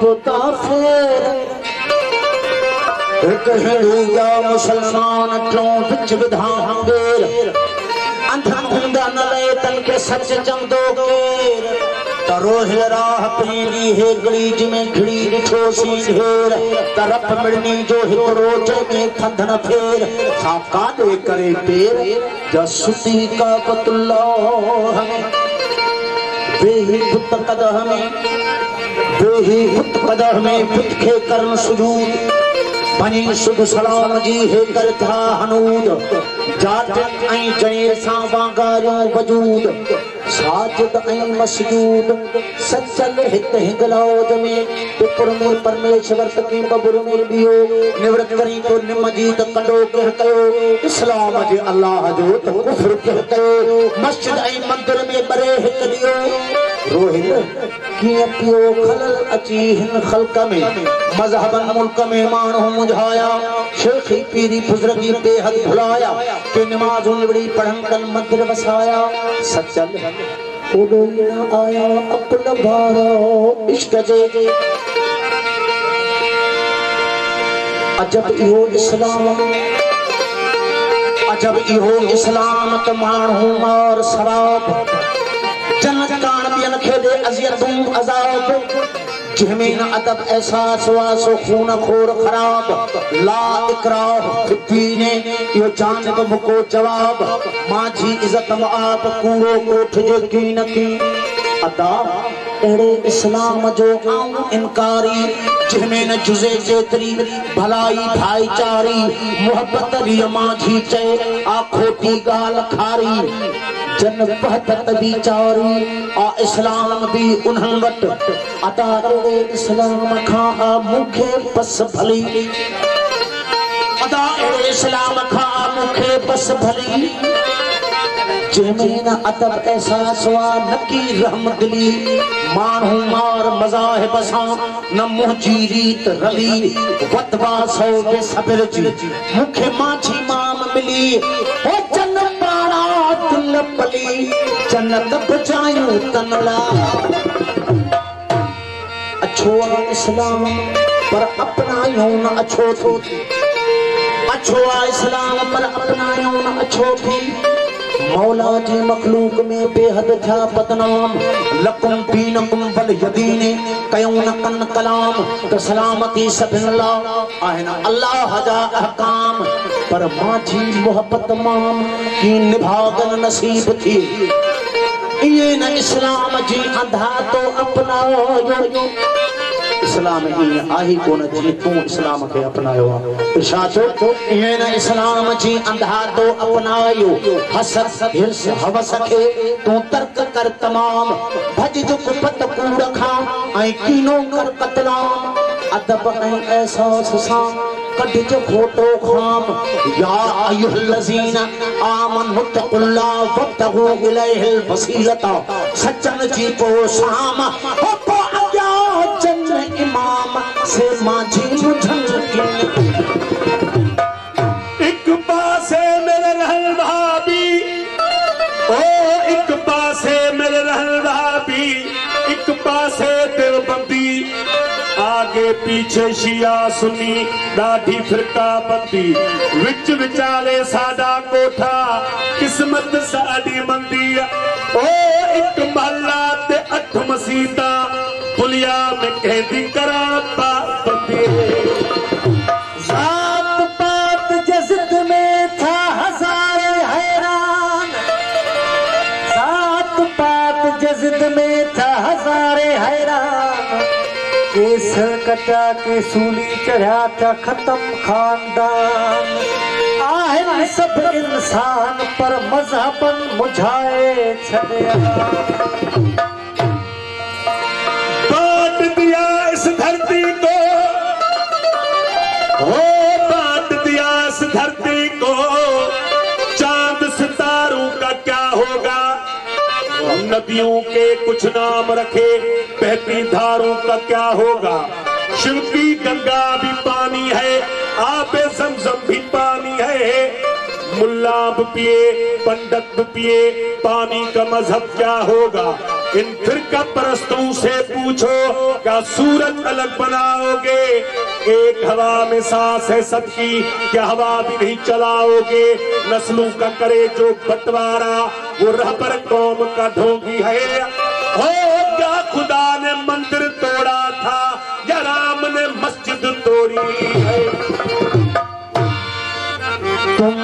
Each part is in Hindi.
बुता फेर एक हिंदू मुसलमान क्यों बिच विधान देर अंधा धुंधा न ले तन के सच चंदो केर तरोह राह पीली है गलीज में घड़ी निठो सी ढेर तरफ मिड़नी जो हिकरोच में थंधन फेर साका दे करे पेर जसुती का बतुल्ला हमें बेही पुत कदह में बेही पुत कदह में पुत के करण सुजूद बनी सुध सलाम जी है करता हनूद जात आई जनेर सा वांगारो वजूद साजिद आई मसजूद सचल हित हिंगलाओद में पिपुर में परमेश्वर तकी बबुर में बियो निवृत्त करी तो निमजीत कंडो कह कयो इस्लाम जे अल्लाह जो तो कुफ्र कह कयो मस्जिद आई मंदिर में बरे हित दियो रोहित की पियो खलल अची हिन खल्क में मजहबन मुल्क में मानू मुझाया शेखी पीरी बुजुर्गी बेहद भुलाया के नमाज निबड़ी पढ़न कन मंदिर बसाया सचल ओडो आया अकुल भारो इश्क जे अजब इहो इस्लाम अजब इहो इस्लाम त मानू मार शराब जन्नत कान बियन खे दे अजियतुम अजाब जिहमें अदब एहसास वासो खून खोर खराब ला इकराह फितीने यो जानब मुको जवाब माजी इज्जत आप कूड़ो कोठ जे की नकी अदा एड़े इस्लाम जो आऊं इनकारी जिहमें न जुजे जेतरी भलाई भाईचारी मोहब्बत रिय माजी चे आखोटी गाल खारी जन पहत विचारी आ इस्लाम भी उन्हन वट अता रे इस्लाम खा मुखे बस भली अता रे इस्लाम खा मुखे बस भली जेमेन अदब एहसास वा नकी रहमतली मानू मार मज़ाहिब सा न मुंहिंजी रीत रली वतवा सौ बे सब्र जी मुखे माछी माम मिली ओ जन पाड़ा दिल पली जन्नत बचायूं तनला अच्छो इस्लाम पर अपनायूं न अच्छो थो अच्छो इस्लाम पर अपनायूं न अच्छो थी मौला जी मखलूक में बेहद था बदनाम लकुम दीनकुम वल यदीने कयूं न कन कलाम तो सलामती सबिल्ला आहिना अल्लाह जा अहकाम पर माजी मोहब्बत माम की निभागन नसीब थी ये न इस्लाम जी अंधा तो अपनाओ इस्लाम ही आही कोन जी तू इस्लाम के अपनायो इरशाद ये न इस्लाम जी अंधा तो अपनायो हसद हिर्स हवस के तू तर्क कर तमाम भज जो कुपत कूड़ खा आई कीनो कर कतलाम अदब ऐं एहसास सा कढ जो फोटो खाम या अय्युहल्लज़ीना आमनु तक़ुल्ला वब्तगू इलैहिल वसीलता सच्चन जी को शाम हो को अग्या जन इमाम से माजी मुझन के एक पासे मेरे रहल भाभी ओ एक पासे मेरे रहल भाभी एक पासे देवबंदी आगे पीछे शिया सुन्नी दाढ़ी फिरका बंदी विच विचाले साडा कोठा किस्मत साडी मंदी ओ एक महला ते 8 मसीता पुलिया में कहदी करा बंदी जात पात जज़द में था हज़ारे हैरान जात पात जज़द में था हज़ारे हैरान केस कटा के सूली चढ़ा था खत्म खानदान आहिन सब इंसान पर मजहबन मुझाए छड़िया बांट दिया इस धरती को हो बांट दिया इस धरती को चांद सितारों का क्या होगा नदियों के कुछ नाम रखे बहती धारों का क्या होगा शिव की गंगा भी पानी है आबे ज़मज़म भी पानी है मुल्ला भी पिए पंडित भी पिए पानी का मजहब क्या होगा इन फिरका परस्तों से पूछो क्या सूरत अलग बनाओगे? एक हवा में सांस है सबकी, क्या हवा भी नहीं चलाओगे? नस्लों का करे जो बंटवारा, वो रहबर कौम का ढोंगी है। हो क्या खुदा ने मंदिर तोड़ा था या राम ने मस्जिद तोड़ी है? तुम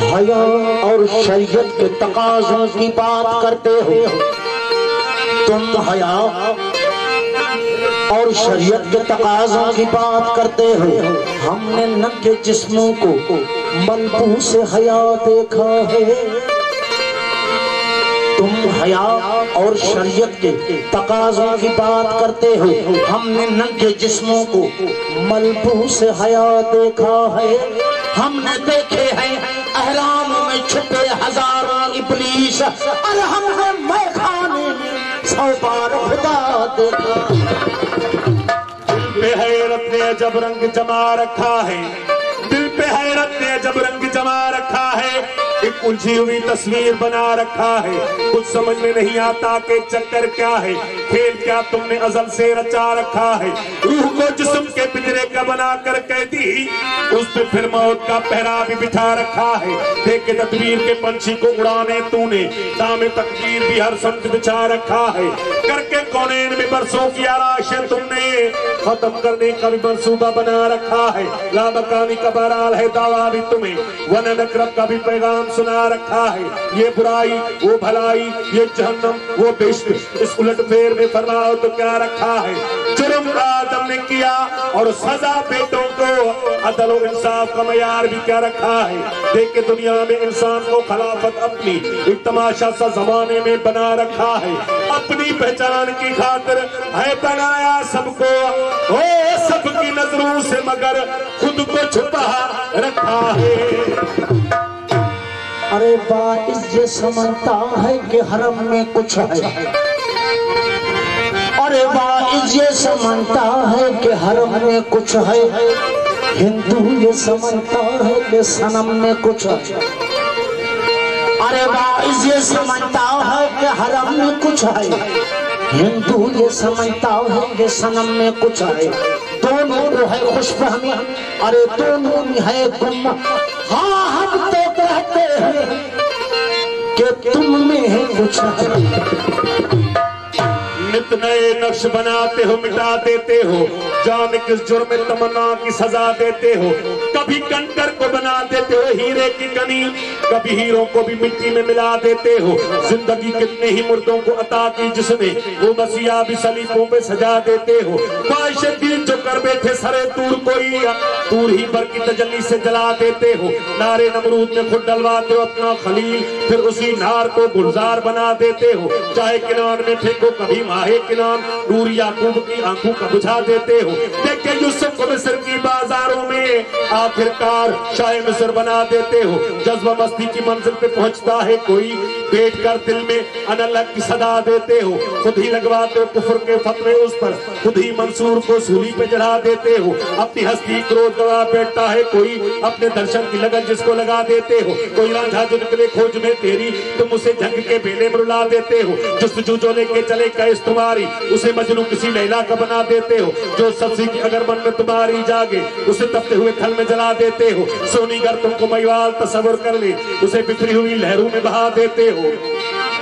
हया और शरीयत के तकाज़ों की बात करते हो। तुम हया और शरीयत के तकाज़ों की बात करते हो। हमने नंगे जिस्मों को मलबू से हया देखा है। तुम हया और शरीयत के तकाज़ों की बात करते हो। हमने नंगे जिस्मों को मलबू से हया देखा है। हमने देखे हैं अहराम में छुपे हजारों इब्लीस, और हमने मैखाने में 100 बार खुदा देखा। दिल पे हैरत ने जब रंग जमा रखा है, दिल पे हैरत ने जब रंग जमा रखा है, एक उलझी हुई तस्वीर बना रखा है। कुछ समझ में नहीं आता कि चक्कर क्या है, खेल क्या तुमने अज़ल से रचा रखा है। रूह को जिस्म के पिंजरे का बना कर कैदी, उस पे फिर मौत का पहरा भी बिठा रखा है। देख के तकदीर के पंछी को उड़ाने तूने, दामे तकदीर भी हर समत बिछा रखा है। करके कौनैन में बरसों की आराश है तुमने, खत्म करने का भी मंसूबा बना रखा है। लामकानी का बहरहाल है दावा भी तुम्हें, वन नकरब का भी पैगाम सुना रखा है। ये बुराई वो भलाई, ये जहन्नम वो बेइज्जती, इस उलट फेर में फरमाओ तो क्या रखा है? जुर्म आदम ने किया और सजा बेटों को, अदल और इंसाफ का मयार भी क्या रखा है? देख के दुनिया में इंसान को खिलाफत अपनी एक तमाशा सा जमाने में बना रखा है। अपनी पहचान की खातिर है बनाया सबको, हो सबकी नजरों से मगर खुद को छुपा रखा है। अरे बाइस ये समझता है कि हरम में कुछ है। अरे बाइस ये समझता है कि हरम में कुछ है। हिंदू ये समझता है कि सनम में कुछ है। अरे बाइस ये समझता है कि हरम में कुछ है। हिंदू ये समझता है कि सनम में कुछ है। दोनों को है खुशफहमी, अरे दोनों में है गुम। हाँ हम तो कहते हैं कि तुम में है कुछ है। नित नए नक्श बनाते हो, मिटा देते हो, जाने किस जुर्म में तमन्ना की सजा देते हो। कभी कंकर को बना देते हो हीरे की कनी, कभी हीरो को भी मिट्टी में मिला देते हो। जिंदगी कितने ही मुर्दों को अता की जिसने, वो मसीहा भी सलीबों पे सजा देते हो। ख्वाहिश दिल जो कर बैठे सरे दूर कोई, दूर ही पर की तजल्ली से जला देते हो। नारे नमरूद में खुद डलवाते हो अपना खलील, फिर उसी नार को गुलजार बना देते हो। चाहे किनार में फेंको कभी माहे किनार, नूर याकूब की आंखों का बुझा देते हो। देखे यूसुफ को मिस्र की बाजारों में आखिरकार शाह मिस्र बना देते हो। जज्बा मस्ती की मंजिल पे पहुंचता है कोई, बैठ कर दिल में अनलग की सदा देते हो। खुद ही लगवाते हो कुफ्र के फतवे उस पर, खुद ही मंसूर को सूली पे चढ़ा देते हो। अपनी हस्ती क्रोध गवा बैठता है कोई, अपने दर्शन की लगन जिसको लगा देते हो। कोई रांझा जो निकले खोज में तेरी, तुम उसे जंग के बेले में रुला देते हो। जस्तजू जो लेके चले कैस तुम्हारी, उसे मजनू किसी लैला का बना देते हो। जो सब्जी की अगर मन में तुम्हारी जागे, उसे तपते हुए थल में जला देते हो। सोनी गर तुमको मैवाल तस्वर कर ले, उसे बिखरी हुई लहरों में बहा देते हो।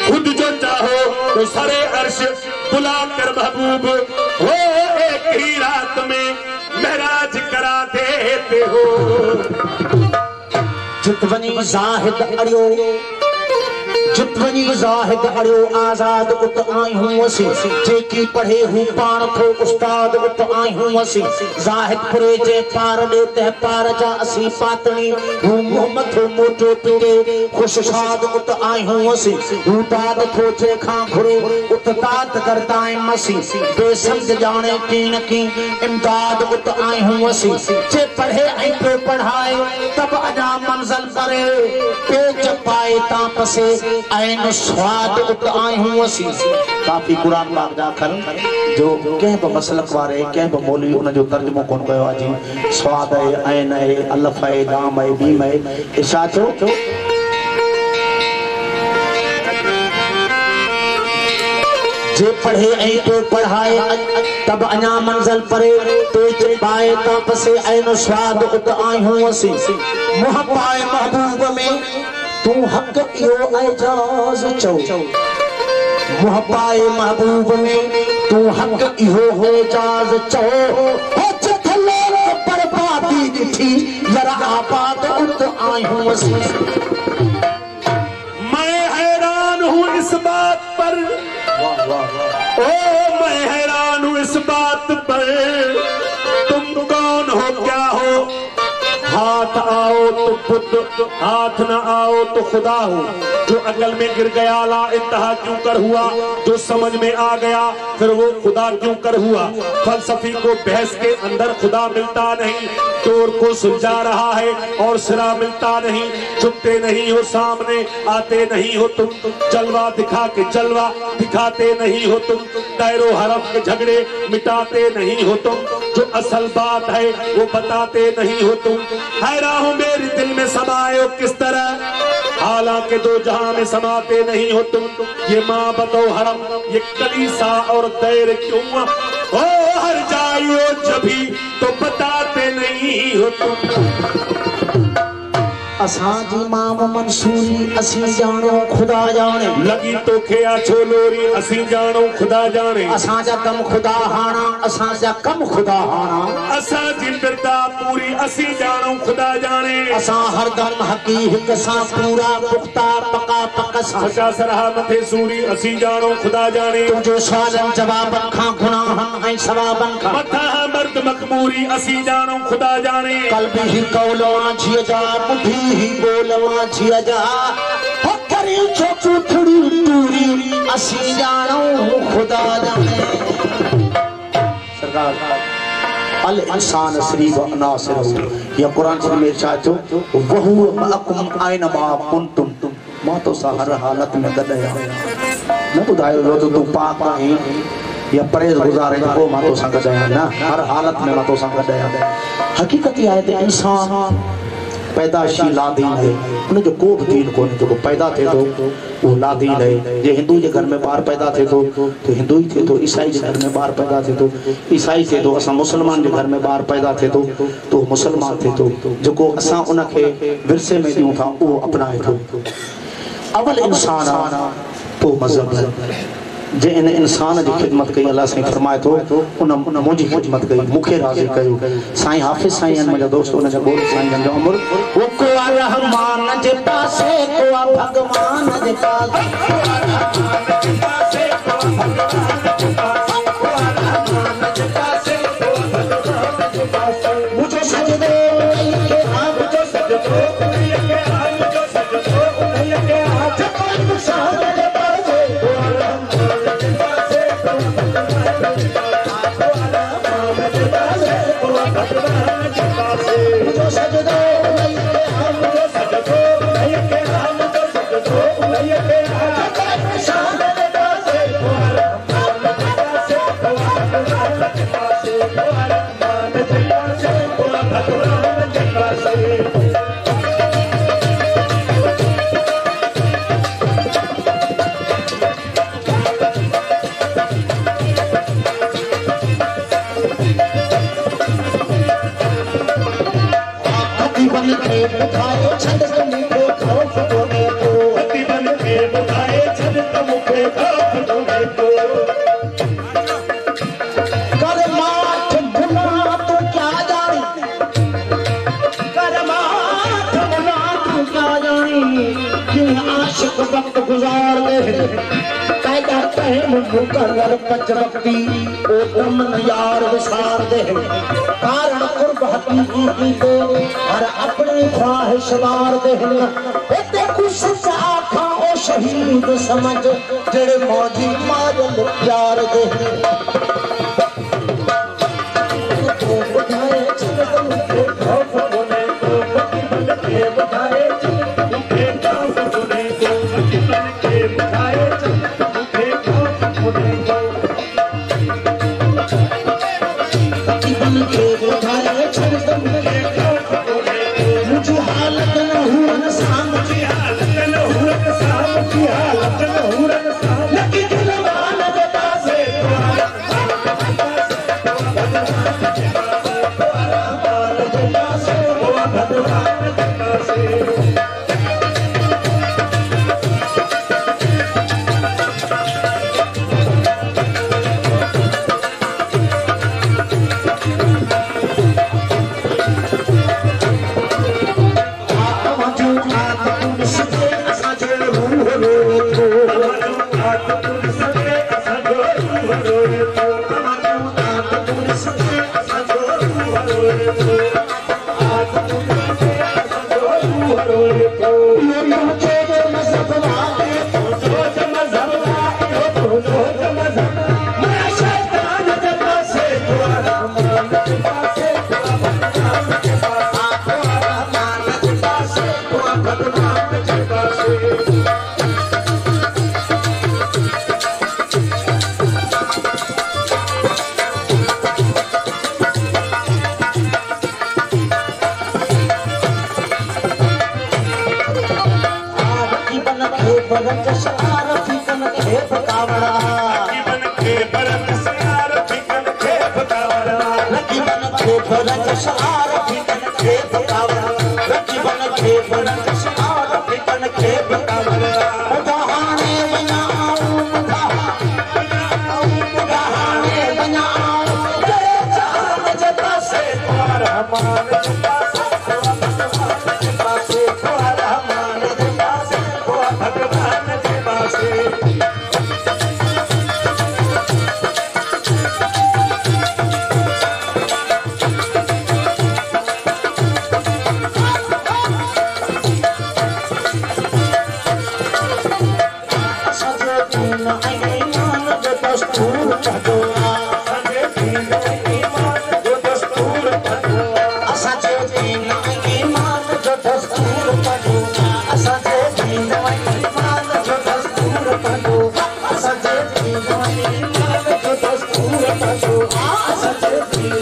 खुद जो चाहो तो सरे अर्श बुला कर महबूब हो, एक ही रात में महराज करा देते हो। जितवनी जाहिद अड़ियो, जितवनी जाहिद अड़ियो आजाद उत आई हूँ असी, जेकी पढ़े हूँ पाण को उस्ताद उत आई हूँ असी। जाहिद पुरे जे पार देते पार जा असी पातनी, हूँ मोहम्मद मोटो पिटे खुशशाद उत आई हूँ असी। हूँ दाद खोजे खां घुरे उत दाद करताएं मसी, बेसमझ जाने की न की इमदाद उत आई हूँ असी। जे पढ़े ऐं पे पढ़ाए तब अजा मंजिल परे, पेच पाए ताप से ऐन स्वाद उत आई हूँ असी। काफ़ी कुरान पाक जा कर जो कंहिं बि मसलक वारे कंहिं बि मौलवी उन जो तर्जुमो कोन कयो आहे। जी स्वाद आहे, ऐन आहे, अलफ आहे, दाम आहे, बीम आहे, इरशाद थियो। जे पढ़े ऐं तो पढ़ाए तब अञा मंज़िल परे तो चिपाए ताप से ऐन स्वाद उत आयूं असी मुहब्बाए महबूब में तू हक इहो एजाज़ चओ मुहब्बाए महबूब में तू हक इहो एजाज़ चओ बर्बादी ॾिठी जरा आबाद उत आयूं असी मैं हैरान हूँ इस बात पर ओ मैं हैरान हूँ इस बात पर तुम कौन हो क्या हो हाथ आओ तो खुद हाथ न आओ तो खुदा हो जो अकल में गिर गया ला इंतहा क्यों कर हुआ जो समझ में आ गया फिर वो खुदा क्यों कर हुआ फलसफी को बहस के अंदर खुदा मिलता नहीं चोर को सुलझा रहा है और सिरा मिलता नहीं झुकते नहीं हो सामने आते नहीं हो तुम जलवा दिखा के जलवा दिखाते नहीं हो तुम दायरो हरम के झगड़े मिटाते नहीं हो तुम जो असल बात है वो बताते नहीं हो तुम हैरान हूँ मेरे दिल में समाए हो किस तरह हालांकि दो जहां में समाते नहीं हो तुम ये माँ बतो हरम ये कलीसा और दैर क्यों ओ हर जाइयो जभी तो बताते नहीं हो तुम असांजी माम मंसूरी असी जानो खुदा जाने लगी तो खेया छोलोरी असी जानो खुदा जाने असांजा कम खुदा हाना असांजा कम खुदा हाना असांजी बिरदा पूरी असी जानो खुदा जाने असां हरदम हकी हिक सां पूरा पुख्ता पका पक सां सचा सरहा मथे सूरी असी जानो खुदा जाने तुझो सवालन जवाबन खां गुनाहन ऐं सवाबन खां मथा मर्द मकबूरी असी जानो खुदा जाने कल्बी ही कौलवा झिय जा बुधी ही बोलवा झिय जा हकरी छोटू थड़ी टूरी असी जानो खुदा जाने सरकार अल इंसान शरीफ नासिर या कुरान शरीफ में इरशाद जो वहु मअकुम आइन मा कुंतुम मां तो सा हर हालत में गदया न बुधायो जो तू पाक है या परहेज गुज़ारे तो मां तो संग गदया ना हर हालत में मां तो संग गदया हकीकत ये है कि इंसान पैदाशी लादीन है उन जो को भी दीन को जो पैदा थे तो वो लादीन है जे हिंदू के घर में बार पैदा थे तो हिंदू ही थे तो ईसाई के घर में बार पैदा थे तो ईसाई थे तो असा मुसलमान के घर में बार पैदा थे तो मुसलमान थे तो जो को असा उन के विरसे में दियूं था वो अपनाए तो अवल इंसान तो मजहब है जे इन इंसान की खिदमत कई अल्लाह से फरमाए तो उन मुझी खिदमत कई मुखे राजी कयो साईं हाफिज साईं मुझा दोस्त उन जो बोल साईं जो अमर वो को रहमान जे पासे को भगवान जे पासे मुझे सजदे के आप जो सजदो के आप जो सजदो के हाथ पर सहारे वक्त गुजार दे कायदा पहन मुकर्रर पच वक्ती ओ दमन यार विसार दे कारण कुर्ब हकीकी दे हर अपनी ख्वाहिश वार दे एते खुश आखा ओ शहीद समझ जेड़े मौजी मारल प्यार दे हालत खे बरत सार फिकन खे पकावड़ा रकीबन खे बरत सार फिकन खे पकावड़ा रकीबन खे बरत सार फिकन खे पकावड़ा रकीबन खे बरत सार फिकन खे पकावड़ा उदाहरणे बनाऊं उदाहरणे बनाऊं जय चांद जे पासे तुम्हारा मान जे पासे तुम्हारा मान जे पासे भगवान के पासे सजे दिन ईमान जो दस्तूर पढ़ोआ सजे दिन ईमान जो दस्तूर पढ़ोआ सजे दिन ईमान जो दस्तूर पढ़ोआ सजे दिन ईमान जो दस्तूर पढ़ोआ सजे दिन ईमान जो दस्तूर पढ़ोआ सजे दिन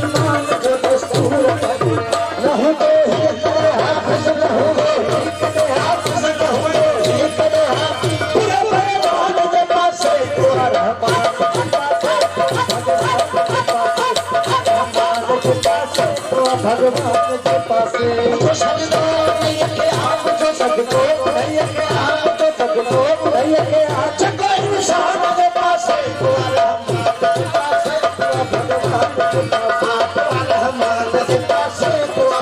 ईमान जो दस्तूर पढ़ोआ रहो तो है तेरे हाफिज रहो तेरे हाफिज रहो तेरे हाफिज पूरा भगवान के पासे तुम्हारा भगवान के पासे जो सजदो नहीं के आप जो सजदो नहीं के आप जो सजदो नहीं के आप कोई निशान के पासे तुम्हारा भगवान के पासे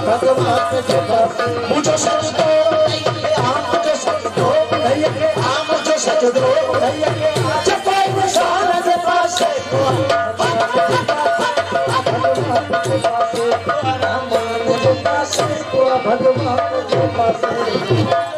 भगवान के पासे मुझे सजदो नहीं के आप जो सजदो नहीं के आप जो सजदो नहीं के आप कोई निशान के पासे भगवान के पासे